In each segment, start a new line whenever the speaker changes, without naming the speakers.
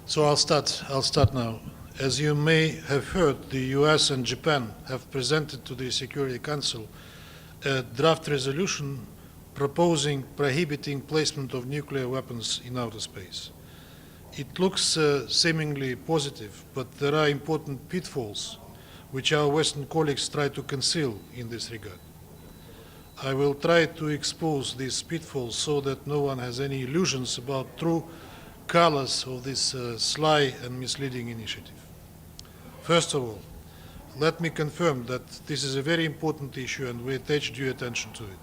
So I'll start now. As you may have heard, the US and Japan have presented to the Security Council a draft resolution proposing prohibiting placement of nuclear weapons in outer space. It looks seemingly positive, but there are important pitfalls which our Western colleagues try to conceal in this regard. I will try to expose these pitfalls so that no one has any illusions about true colors of this sly and misleading initiative. First of all, let me confirm that this is a very important issue and we attach due attention to it.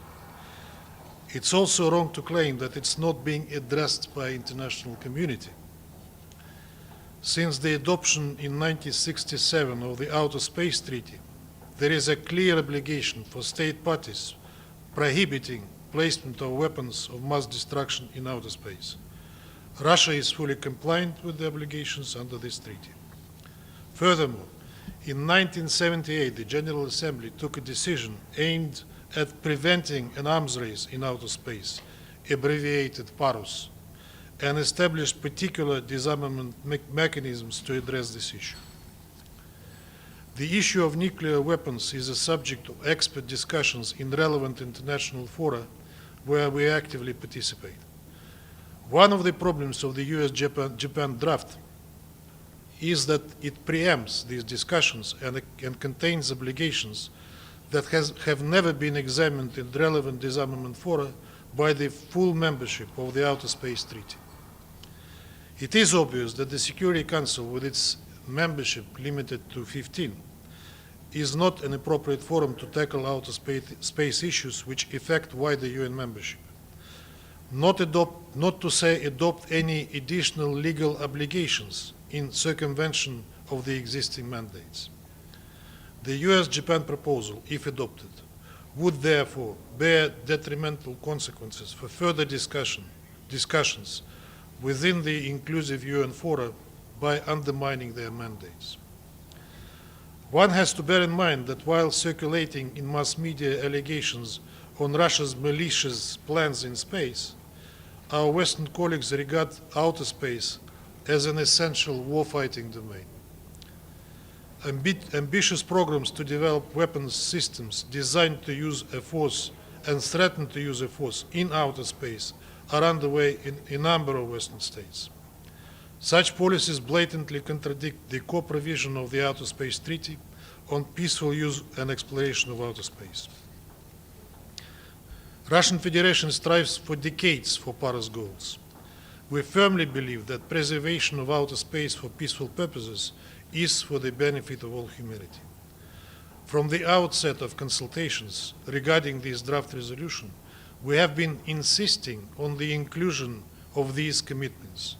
It's also wrong to claim that it's not being addressed by international community. Since the adoption in 1967 of the Outer Space Treaty, there is a clear obligation for state parties prohibiting placement of weapons of mass destruction in outer space. Russia is fully compliant with the obligations under this treaty. Furthermore, in 1978, the General Assembly took a decision aimed at preventing an arms race in outer space, abbreviated PARUS, and established particular disarmament mechanisms to address this issue. The issue of nuclear weapons is a subject of expert discussions in relevant international fora where we actively participate. One of the problems of the US-Japan draft is that it preempts these discussions and contains obligations that have never been examined in relevant disarmament fora by the full membership of the Outer Space Treaty. It is obvious that the Security Council, with its membership limited to 15, is not an appropriate forum to tackle outer space issues which affect wider UN membership. Not to say adopt any additional legal obligations in circumvention of the existing mandates. The US-Japan proposal, if adopted, would therefore bear detrimental consequences for further discussions within the inclusive UN fora by undermining their mandates. One has to bear in mind that while circulating in mass media allegations on Russia's malicious plans in space, our Western colleagues regard outer space as an essential warfighting domain. Ambitious programs to develop weapons systems designed to use a force and threaten to use a force in outer space are underway in a number of Western states. Such policies blatantly contradict the core provision of the Outer Space Treaty on peaceful use and exploration of outer space. Russian Federation strives for decades for Paris goals. We firmly believe that preservation of outer space for peaceful purposes is for the benefit of all humanity. From the outset of consultations regarding this draft resolution, we have been insisting on the inclusion of these commitments.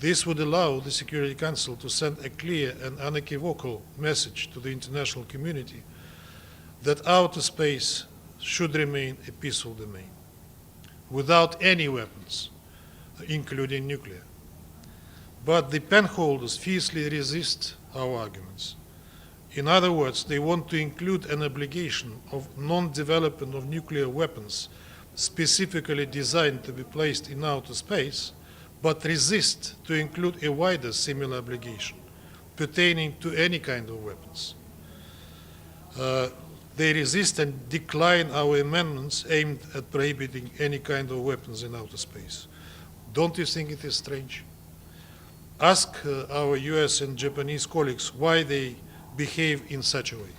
This would allow the Security Council to send a clear and unequivocal message to the international community that outer space should remain a peaceful domain, without any weapons, including nuclear. But the penholders fiercely resist our arguments. In other words, they want to include an obligation of non-development of nuclear weapons specifically designed to be placed in outer space, but resist to include a wider similar obligation pertaining to any kind of weapons. They resist and decline our amendments aimed at prohibiting any kind of weapons in outer space. Don't you think it is strange? Ask our US and Japanese colleagues why they behave in such a way.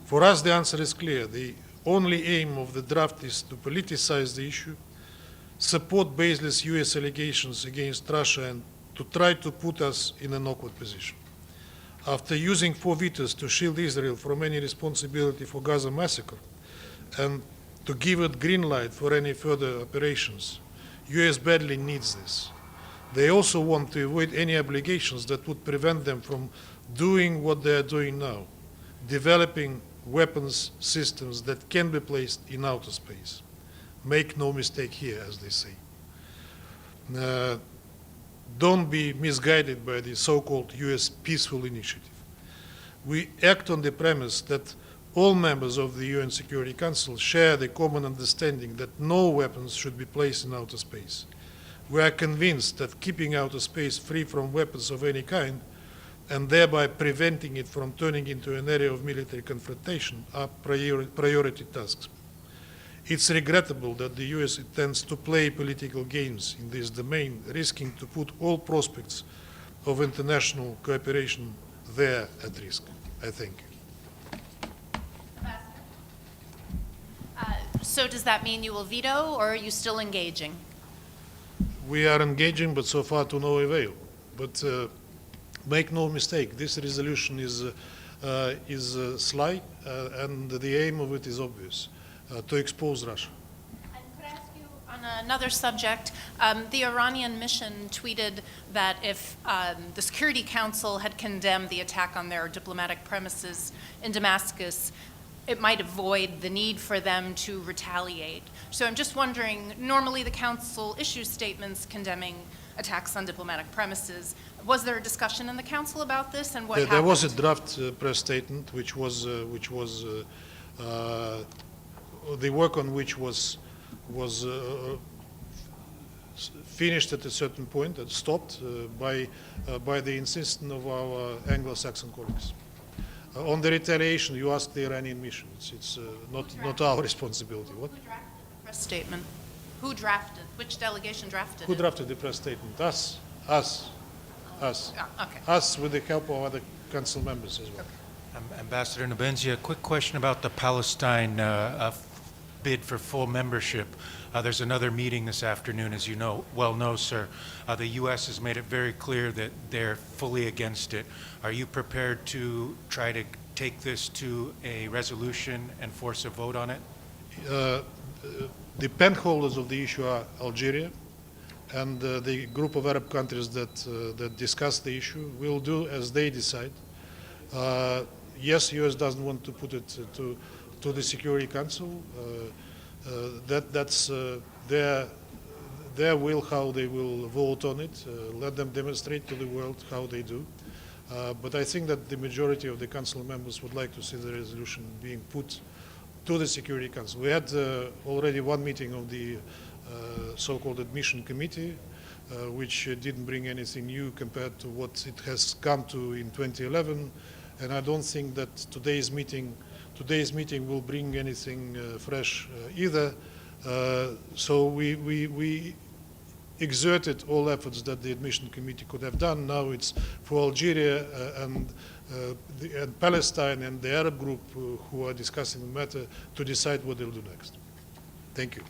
For us, the answer is clear. The only aim of the draft is to politicize the issue, support baseless US allegations against Russia, and to try to put us in an awkward position. After using 4 vetoes to shield Israel from any responsibility for Gaza massacre and to give it green light for any further operations, US badly needs this. They also want to avoid any obligations that would prevent them from doing what they are doing now, developing weapons systems that can be placed in outer space. Make no mistake here, as they say. Don't be misguided by the so-called US peaceful initiative. We act on the premise that all members of the UN Security Council share the common understanding that no weapons should be placed in outer space. We are convinced that keeping outer space free from weapons of any kind and thereby preventing it from turning into an area of military confrontation are priority tasks. It's regrettable that the US intends to play political games in this domain, risking to put all prospects of international cooperation there at risk. I thank you.
So does that mean you will veto, or are you still engaging?
We are engaging, but so far to no avail. But make no mistake, this resolution is sly, and the aim of it is obvious, to expose Russia.
And could I ask you on another subject? The Iranian mission tweeted that if the Security Council had condemned the attack on their diplomatic premises in Damascus, it might avoid the need for them to retaliate. So I'm just wondering, normally the Council issues statements condemning attacks on diplomatic premises. Was there a discussion in the Council about this, and what happened?
There was a draft press statement, which was the work on which was finished at a certain point and stopped by the insistence of our Anglo-Saxon colleagues. On the retaliation, you asked the Iranian mission. It's not our responsibility. What?
Who drafted the press statement? Who drafted? Which delegation drafted it?
Who drafted the press statement? Us.
Okay.
Us, with the help of other council members as well.
Okay.
Ambassador Nebenzia, a quick question about the Palestine bid for full membership. There's another meeting this afternoon, as you know, sir. The U.S. has made it very clear that they're fully against it. Are you prepared to try to take this to a resolution and force a vote on it?
The pen holders of the issue are Algeria, and the group of Arab countries that discuss the issue will do as they decide. Yes, U.S. doesn't want to put it to the Security Council. That's their will, how they will vote on it. Let them demonstrate to the world how they do. But I think that the majority of the Council members would like to see the resolution being put to the Security Council. We had already one meeting of the so-called admission committee, which didn't bring anything new compared to what it has come to in 2011. And I don't think that today's meeting will bring anything fresh either. So we exerted all efforts that the admission committee could have done. Now it's for Algeria and Palestine and the Arab group who are discussing the matter to decide what they'll do next. Thank you.